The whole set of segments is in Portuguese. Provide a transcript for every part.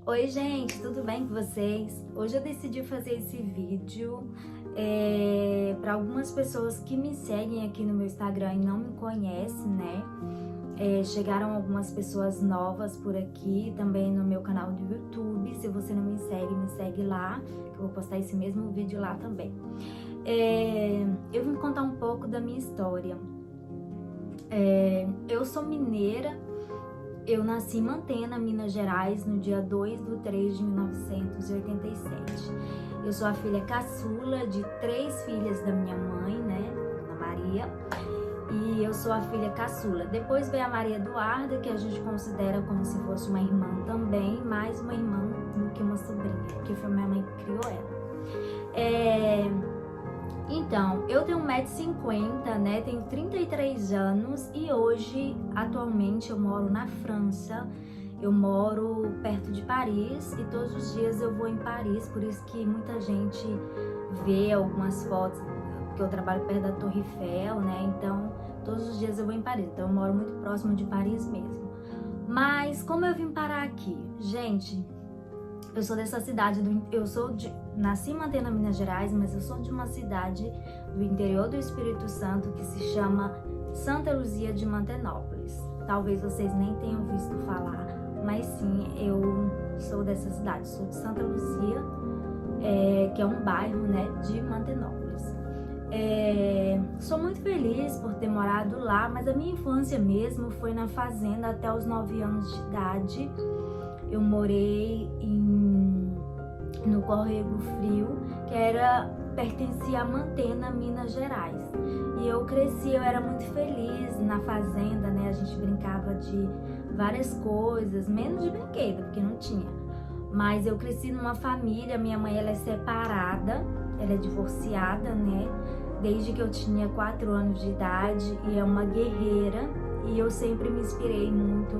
Oi gente, tudo bem com vocês? Hoje eu decidi fazer esse vídeo para algumas pessoas que me seguem aqui no meu Instagram e não me conhecem, né? Chegaram algumas pessoas novas por aqui, também no meu canal do YouTube. Se você não me segue lá, que eu vou postar esse mesmo vídeo lá também. Eu vim contar um pouco da minha história. Eu sou mineira. Eu nasci em Mantena, Minas Gerais, no dia 2/3 de 1987. Eu sou a filha caçula de 3 filhas da minha mãe, né, Ana Maria, e eu sou a filha caçula. Depois veio a Maria Eduarda, que a gente considera como se fosse uma irmã também, mais uma irmã do que uma sobrinha, porque foi minha mãe que criou ela. Então, eu tenho 1,50 m, né, tenho 33 anos e hoje, atualmente, eu moro na França. Eu moro perto de Paris e todos os dias eu vou em Paris, por isso que muita gente vê algumas fotos, porque eu trabalho perto da Torre Eiffel, né, então todos os dias eu vou em Paris, então eu moro muito próximo de Paris mesmo. Mas como eu vim parar aqui? Gente, eu sou dessa cidade, nasci em Mantena, Minas Gerais, mas eu sou de uma cidade do interior do Espírito Santo que se chama Santa Luzia de Mantenópolis. Talvez vocês nem tenham visto falar, mas sim, eu sou dessa cidade, sou de Santa Luzia, que é um bairro, né, de Mantenópolis. Sou muito feliz por ter morado lá, mas a minha infância mesmo foi na fazenda até os 9 anos de idade. Eu morei no Córrego Frio, que pertencia a Mantena, Minas Gerais. E eu cresci, eu era muito feliz na fazenda, né? A gente brincava de várias coisas, menos de brinquedo, porque não tinha. Mas eu cresci numa família, minha mãe ela é separada, ela é divorciada, né? Desde que eu tinha 4 anos de idade, e é uma guerreira. E eu sempre me inspirei muito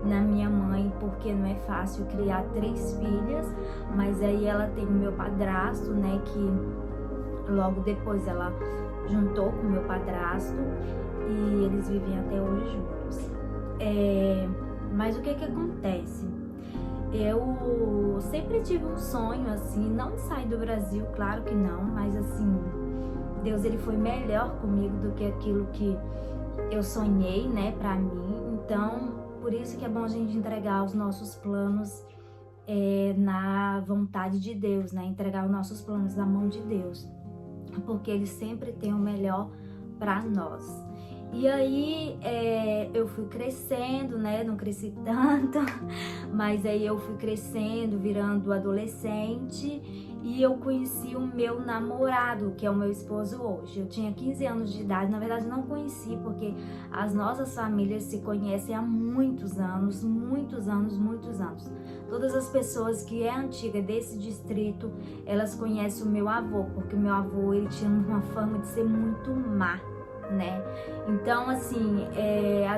na minha mãe, porque não é fácil criar 3 filhas, mas aí ela tem o meu padrasto, né, que logo depois ela juntou com o meu padrasto e eles vivem até hoje juntos. Mas o que acontece? Eu sempre tive um sonho, assim, não de sair do Brasil, claro que não, mas assim, Deus ele foi melhor comigo do que aquilo que eu sonhei, né, pra mim. Então, por isso que é bom a gente entregar os nossos planos na vontade de Deus, né, entregar os nossos planos na mão de Deus, porque Ele sempre tem o melhor pra nós. E aí, eu fui crescendo, né, não cresci tanto, mas aí eu fui crescendo, virando adolescente, e eu conheci o meu namorado, que é o meu esposo hoje. Eu tinha 15 anos de idade, na verdade não conheci, porque as nossas famílias se conhecem há muitos anos, muitos anos, muitos anos. Todas as pessoas que é antiga desse distrito, elas conhecem o meu avô, porque o meu avô, ele tinha uma fama de ser muito má, né? Então, assim,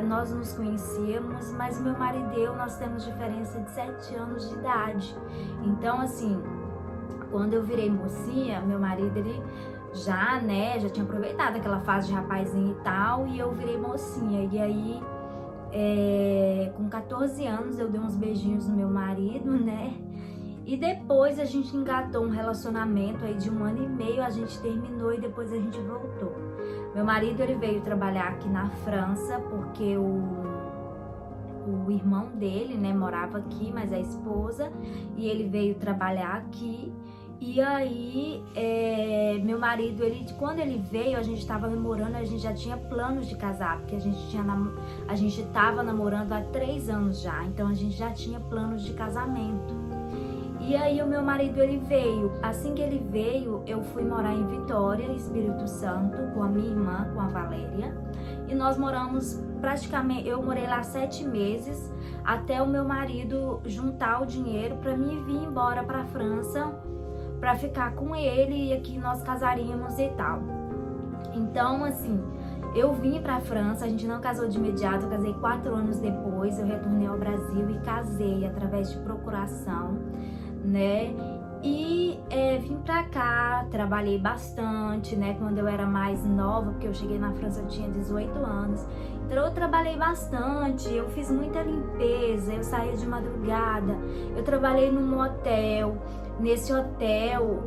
nós nos conhecíamos, mas meu marido e eu, nós temos diferença de 7 anos de idade. Então, assim, quando eu virei mocinha, meu marido, ele já tinha aproveitado aquela fase de rapazinho e tal, e eu virei mocinha. E aí, com 14 anos, eu dei uns beijinhos no meu marido, né? E depois a gente engatou um relacionamento aí de 1 ano e meio, a gente terminou e depois a gente voltou. Meu marido, ele veio trabalhar aqui na França, porque o irmão dele, né, morava aqui, mas a esposa, e ele veio trabalhar aqui. E aí, meu marido, quando ele veio, a gente estava namorando, a gente já tinha planos de casar, porque a gente estava namorando há 3 anos já, então a gente já tinha planos de casamento. E aí o meu marido, ele veio. Assim que ele veio, eu fui morar em Vitória, Espírito Santo, com a minha irmã, com a Valéria. E nós moramos praticamente, eu morei lá 7 meses, até o meu marido juntar o dinheiro para mim vir embora para a França, para ficar com ele, e aqui nós casaríamos e tal. Então, assim, eu vim para a França, a gente não casou de imediato, eu casei 4 anos depois, eu retornei ao Brasil e casei através de procuração. né? E vim pra cá, trabalhei bastante, né? Quando eu era mais nova, porque eu cheguei na França eu tinha 18 anos. Então eu trabalhei bastante, eu fiz muita limpeza, eu saía de madrugada, eu trabalhei num hotel, nesse hotel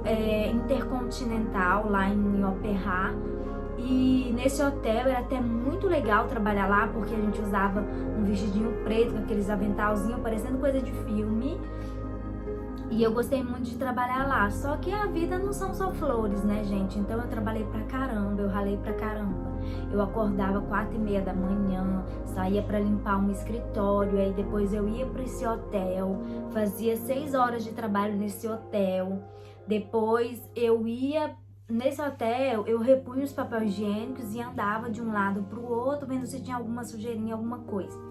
intercontinental lá em Opéra. E nesse hotel era até muito legal trabalhar lá, porque a gente usava um vestidinho preto com aqueles aventalzinhos parecendo coisa de filme. E eu gostei muito de trabalhar lá, só que a vida não são só flores, né, gente? Então eu trabalhei pra caramba, eu ralei pra caramba. Eu acordava 4h30 da manhã, saía pra limpar um escritório, aí depois eu ia pra esse hotel, fazia 6 horas de trabalho nesse hotel. Depois eu ia nesse hotel, eu repunha os papéis higiênicos e andava de um lado pro outro, vendo se tinha alguma sujeirinha, alguma coisa.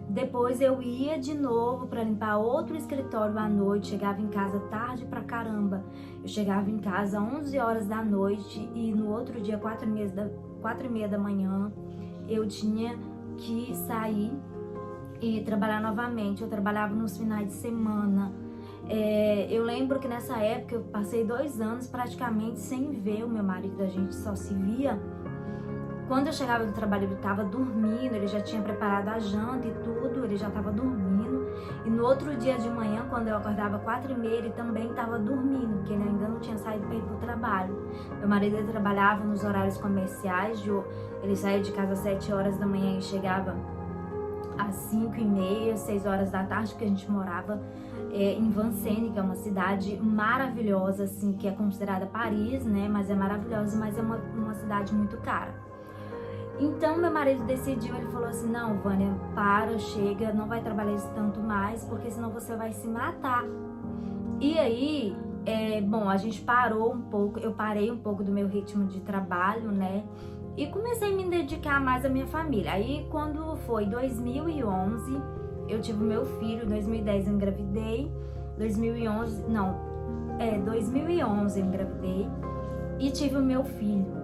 Depois eu ia de novo para limpar outro escritório à noite, chegava em casa tarde pra caramba. Eu chegava em casa 11 horas da noite e no outro dia, 4h30 da manhã, eu tinha que sair e trabalhar novamente. Eu trabalhava nos finais de semana. Eu lembro que nessa época eu passei 2 anos praticamente sem ver o meu marido, a gente só se via. Quando eu chegava do trabalho, ele estava dormindo, ele já tinha preparado a janta e tudo, ele já estava dormindo. E no outro dia de manhã, quando eu acordava 4h30, ele também estava dormindo, porque ele ainda não tinha saído para ir para o trabalho. Meu marido ele trabalhava nos horários comerciais, ele saía de casa às 7 horas da manhã e chegava às 5h30, 6 horas da tarde, porque a gente morava em Vincennes, que é uma cidade maravilhosa, assim, que é considerada Paris, né? Mas é maravilhosa, mas é uma cidade muito cara. Então meu marido decidiu, ele falou assim, não, Vânia, para, chega, não vai trabalhar isso tanto mais, porque senão você vai se matar. E aí, bom, a gente parou um pouco, eu parei um pouco do meu ritmo de trabalho, né? E comecei a me dedicar mais à minha família. Aí quando foi 2011, eu tive o meu filho, em 2010 eu engravidei, 2011 eu engravidei e tive o meu filho.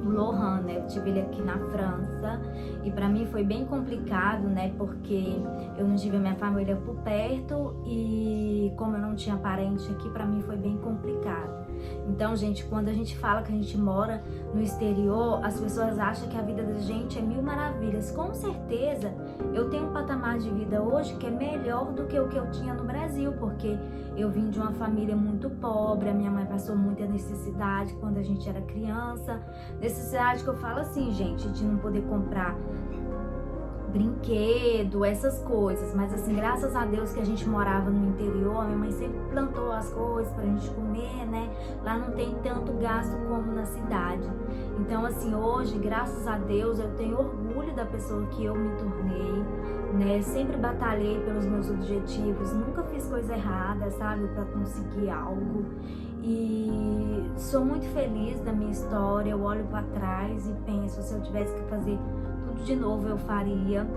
Lohan, né? Eu tive ele aqui na França e pra mim foi bem complicado, né? Porque eu não tive a minha família por perto e como eu não tinha parente aqui, pra mim foi bem complicado. Então, gente, quando a gente fala que a gente mora no exterior, as pessoas acham que a vida da gente é mil maravilhas. Com certeza, eu tenho um patamar de vida hoje que é melhor do que o que eu tinha no Brasil, porque eu vim de uma família muito pobre, a minha mãe passou muita necessidade quando a gente era criança. Necessidade que eu falo assim, gente, de não poder comprar brinquedo, essas coisas, mas assim, graças a Deus que a gente morava no interior, a minha mãe sempre plantou as coisas pra gente comer, né? Lá não tem tanto gasto como na cidade. Então assim, hoje, graças a Deus, eu tenho orgulho da pessoa que eu me tornei, né? Sempre batalhei pelos meus objetivos, nunca fiz coisa errada, sabe? Pra conseguir algo. E sou muito feliz da minha história, eu olho pra trás e penso, se eu tivesse que fazer de novo eu faria.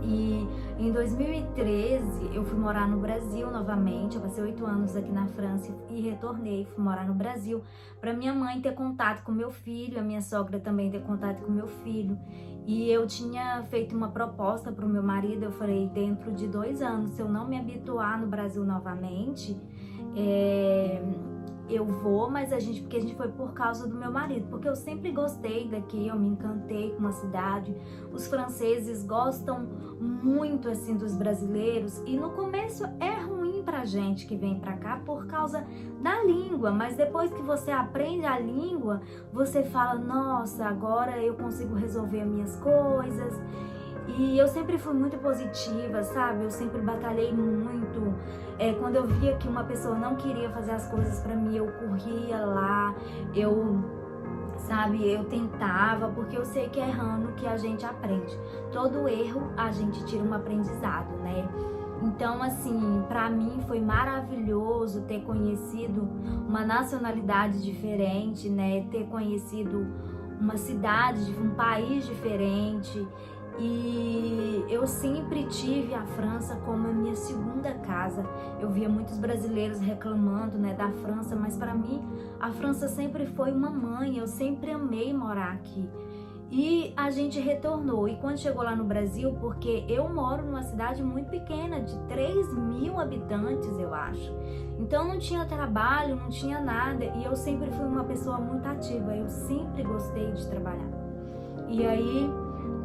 E em 2013 eu fui morar no Brasil novamente. Eu passei 8 anos aqui na França e retornei, fui morar no Brasil para minha mãe ter contato com meu filho, a minha sogra também ter contato com meu filho. E eu tinha feito uma proposta para o meu marido, eu falei, dentro de 2 anos, se eu não me habituar no Brasil novamente, eu vou, mas porque a gente foi por causa do meu marido, porque eu sempre gostei daqui, eu me encantei com a cidade. Os franceses gostam muito assim dos brasileiros e no começo é ruim pra gente que vem pra cá por causa da língua, mas depois que você aprende a língua, você fala, nossa, agora eu consigo resolver minhas coisas. E eu sempre fui muito positiva, sabe? Eu sempre batalhei muito. Quando eu via que uma pessoa não queria fazer as coisas pra mim, eu corria lá, eu tentava, porque eu sei que é errando que a gente aprende. Todo erro a gente tira um aprendizado, né? Então, assim, pra mim foi maravilhoso ter conhecido uma nacionalidade diferente, né? Ter conhecido uma cidade, um país diferente. E eu sempre tive a França como a minha segunda casa. Eu via muitos brasileiros reclamando, né, da França, mas para mim a França sempre foi uma mãe. Eu sempre amei morar aqui. E a gente retornou. E quando chegou lá no Brasil, porque eu moro numa cidade muito pequena, de 3.000 habitantes, eu acho. Então não tinha trabalho, não tinha nada. E eu sempre fui uma pessoa muito ativa. Eu sempre gostei de trabalhar. E aí,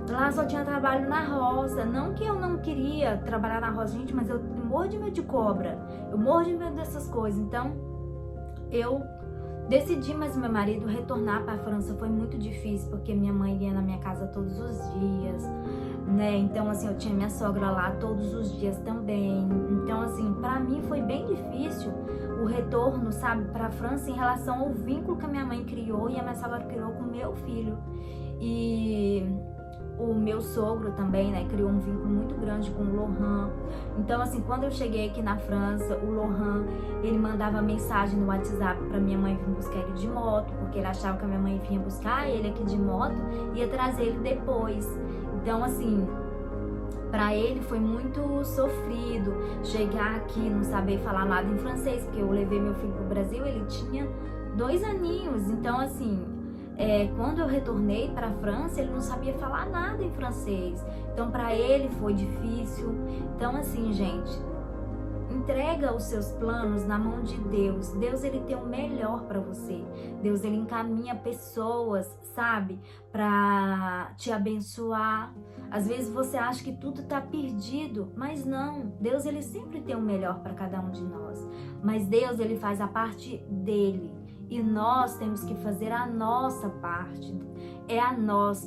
lá só tinha trabalho na roça. Não que eu não queria trabalhar na roça, gente, mas eu morro de medo de cobra. Eu morro de medo dessas coisas. Então, eu decidi, mas meu marido, retornar para a França foi muito difícil, porque minha mãe ia na minha casa todos os dias, né? Então, assim, eu tinha minha sogra lá todos os dias também. Então, assim, para mim foi bem difícil o retorno, sabe, para a França em relação ao vínculo que a minha mãe criou e a minha sogra criou com o meu filho. E o meu sogro também, né, criou um vínculo muito grande com o Laurent. Então, assim, quando eu cheguei aqui na França, o Laurent, ele mandava mensagem no WhatsApp pra minha mãe vir buscar ele de moto, porque ele achava que a minha mãe vinha buscar ele aqui de moto e ia trazer ele depois. Então, assim, pra ele foi muito sofrido chegar aqui, não saber falar nada em francês, porque eu levei meu filho pro Brasil, ele tinha 2 aninhos. Então, assim, quando eu retornei para a França, ele não sabia falar nada em francês. Então, para ele foi difícil. Então, assim, gente, entrega os seus planos na mão de Deus. Deus, ele tem o melhor para você. Deus, ele encaminha pessoas, sabe, para te abençoar. Às vezes você acha que tudo tá perdido, mas não. Deus, ele sempre tem o melhor para cada um de nós. Mas Deus, ele faz a parte dele. E nós temos que fazer a nossa parte.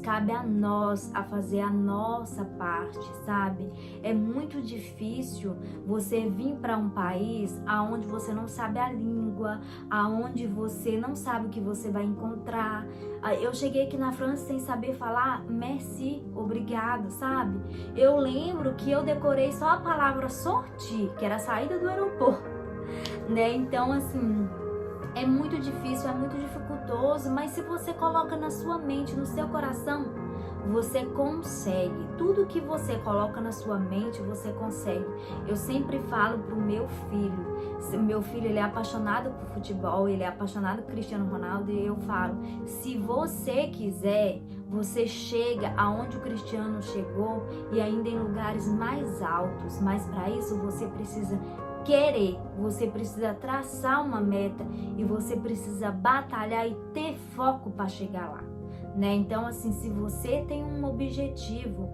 Cabe a nós a fazer a nossa parte, sabe? É muito difícil você vir para um país aonde você não sabe a língua, aonde você não sabe o que você vai encontrar. Eu cheguei aqui na França sem saber falar merci, obrigado, sabe? Eu lembro que eu decorei só a palavra sortir, que era a saída do aeroporto, né? Então, assim, é muito difícil, é muito dificultoso, mas se você coloca na sua mente, no seu coração, você consegue. Tudo que você coloca na sua mente, você consegue. Eu sempre falo pro meu filho, ele é apaixonado por futebol, ele é apaixonado por Cristiano Ronaldo, e eu falo, se você quiser, você chega aonde o Cristiano chegou e ainda em lugares mais altos, mas para isso você precisa querer, você precisa traçar uma meta e você precisa batalhar e ter foco para chegar lá, né? Então, assim, se você tem um objetivo,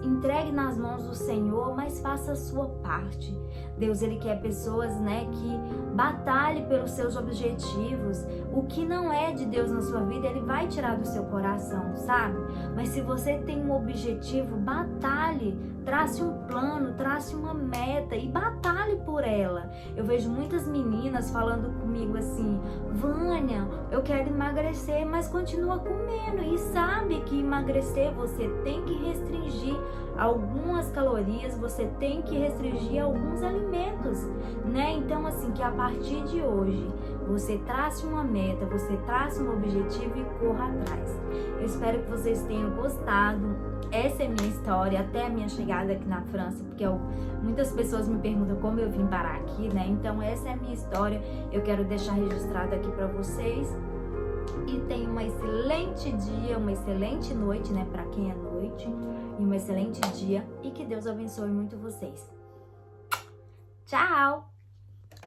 entregue nas mãos do Senhor, mas faça a sua parte. Deus, ele quer pessoas, né, que batalhem pelos seus objetivos. O que não é de Deus na sua vida, ele vai tirar do seu coração, sabe? Mas se você tem um objetivo, batalhe, trace um plano, trace uma meta e batalhe por ela. Eu vejo muitas meninas falando comigo assim, Vânia, eu quero emagrecer, mas continua comendo. E sabe que emagrecer você tem que restringir algumas calorias, você tem que restringir alguns alimentos, né? Então, assim, que a partir de hoje você trace uma meta, você trace um objetivo e corra atrás. Eu espero que vocês tenham gostado. Essa é minha história até a minha chegada aqui na França, porque muitas pessoas me perguntam como eu vim parar aqui, né? Então essa é a minha história, eu quero deixar registrado aqui para vocês. E tenha um excelente dia, uma excelente noite, né? Para quem é noite, e um excelente dia, e que Deus abençoe muito vocês. Tchau!